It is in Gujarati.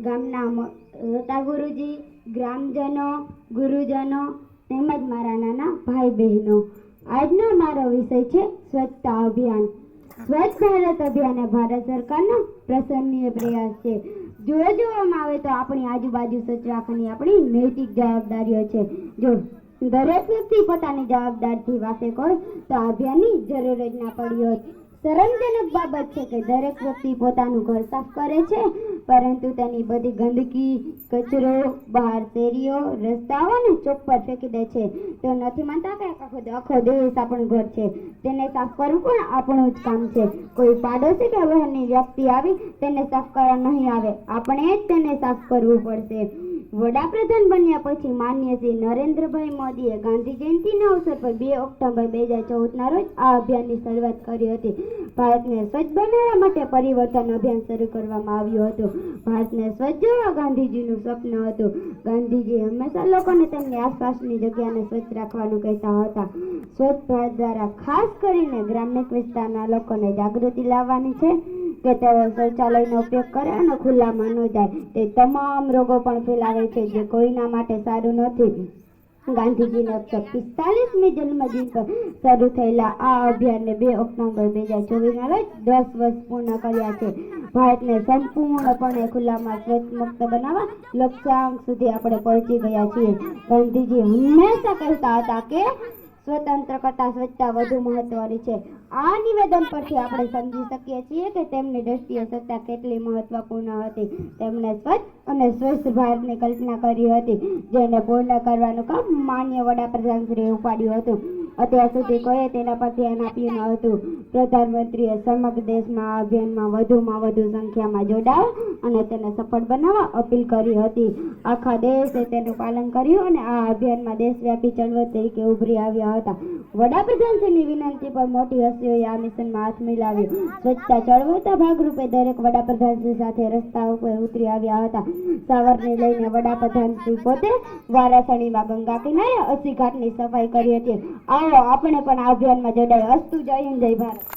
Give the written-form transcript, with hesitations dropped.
ગામના મોટા ગુરુજી, ગ્રામજનો, ગુરુજનો તેમજ મારા નાના ભાઈ બહેનો, આજનો મારો વિષય છે સ્વચ્છતા અભિયાન. સ્વચ્છ ભારત અભિયાન એ ભારત સરકારનો પ્રશંસનીય પ્રયાસ છે. જોવામાં આવે તો આપણી આજુબાજુ સ્વચ્છ રાખવાની આપણી નૈતિક જવાબદારીઓ છે. જો દરેક વ્યક્તિ પોતાની જવાબદારીથી વાકેફ હોય તો આ અભિયાનની જરૂર જ ના પડી હોત. શરમજનક બાબત છે કે દરેક વ્યક્તિ પોતાનું ઘર સાફ કરે છે, પરંતુ તેની બધી ગંદકી, કચરો બહાર શેરીઓ, રસ્તાઓ અને ચોક પર ફેંકી દે છે. તો નથી માનતા કે આખો દેશ આપણું ઘર છે, તેને સાફ કરવું પણ આપણું જ કામ છે. કોઈ પાડોશી કે બહારની વ્યક્તિ આવી તેને સાફ કરવા નહીં આવે, આપણે જ તેને સાફ કરવું પડશે. વડાપ્રધાન બન્યા પછી માનનીય શ્રી નરેન્દ્રભાઈ મોદીએ ગાંધી જયંતિના અવસર પર 2 ઓક્ટોબર 2014ના રોજ આ અભિયાનની શરૂઆત કરી હતી. ભારતને સ્વચ્છ બનાવવા માટે પરિવર્તન અભિયાન શરૂ કરવામાં આવ્યું હતું. ભારતને સ્વચ્છ જોવા ગાંધીજીનું સ્વપ્ન હતું. ગાંધીજી હંમેશા લોકોને તેમની આસપાસની જગ્યાને સ્વચ્છ રાખવાનું કહેતા હતા. સ્વચ્છ ભારત દ્વારા ખાસ કરીને ગ્રામ્ય વિસ્તારના લોકોને જાગૃતિ લાવવાની છે કે તેઓ શૌચાલયનો ઉપયોગ કરે અને ખુલ્લામાં ન જાય. તે તમામ રોગો પણ ફેલાવે છે જે કોઈના માટે સારું નથી. ગાંધીજીના 45મી જન્મદિન પર શરૂ થયેલા આ અભિયાનને 2 ઓક્ટોબર 2024ના રોજ 10 વર્ષ પૂર્ણ કર્યા છે. ભારતને સંપૂર્ણપણે ખુલ્લામાં સ્વચ્છ મુક્ત બનાવવા લક્ષ્યાંક સુધી આપણે પહોંચી ગયા છીએ. ગાંધીજી હંમેશા કહેતા હતા કે સ્વતંત્ર કરતા સ્વચ્છતા વધુ મહત્વની છે. આ નિવેદન પરથી આપણે સમજી શકીએ છીએ કે તેમની દ્રષ્ટિએ સ્વચ્છતા કેટલી મહત્વપૂર્ણ હતી. તેમણે સ્વચ્છ અને સ્વસ્થ ભારતની કલ્પના કરી હતી, જેને પૂર્ણ કરવાનું કામ માનનીય વડાપ્રધાનશ્રીએ ઉપાડ્યું હતું. અત્યાર સુધી કોઈએ તેના પર ધ્યાન આપ્યું ન હતું. પ્રધાનમંત્રીએ સમગ્ર દેશમાં આ અભિયાનમાં વધુમાં વધુ સંખ્યામાં જોડાવા અને તેને સફળ બનાવવા અપીલ કરી હતી. આખા દેશે તેનું પાલન કર્યું અને આ અભિયાનમાં દેશવ્યાપી ચળવળ તરીકે ઉભરી આવ્યા હતા. વડાપ્રધાનશ્રીની વિનંતી પર મોટી હસ્તીઓએ આ મિશનમાં હાથ મિલાવ્યો. સ્વચ્છતા ચળવળના ભાગરૂપે દરેક વડાપ્રધાનશ્રી સાથે રસ્તા ઉપર ઉતરી આવ્યા હતા. સવારને લઈને વડાપ્રધાનશ્રી પોતે વારાણસીમાં ગંગા કિનારે 80 ઘાટની સફાઈ કરી હતી. આવો આપણે પણ આ અભિયાનમાં જોડાઈએ. અસ્તુ. જય હિન્દ, જય ભારત.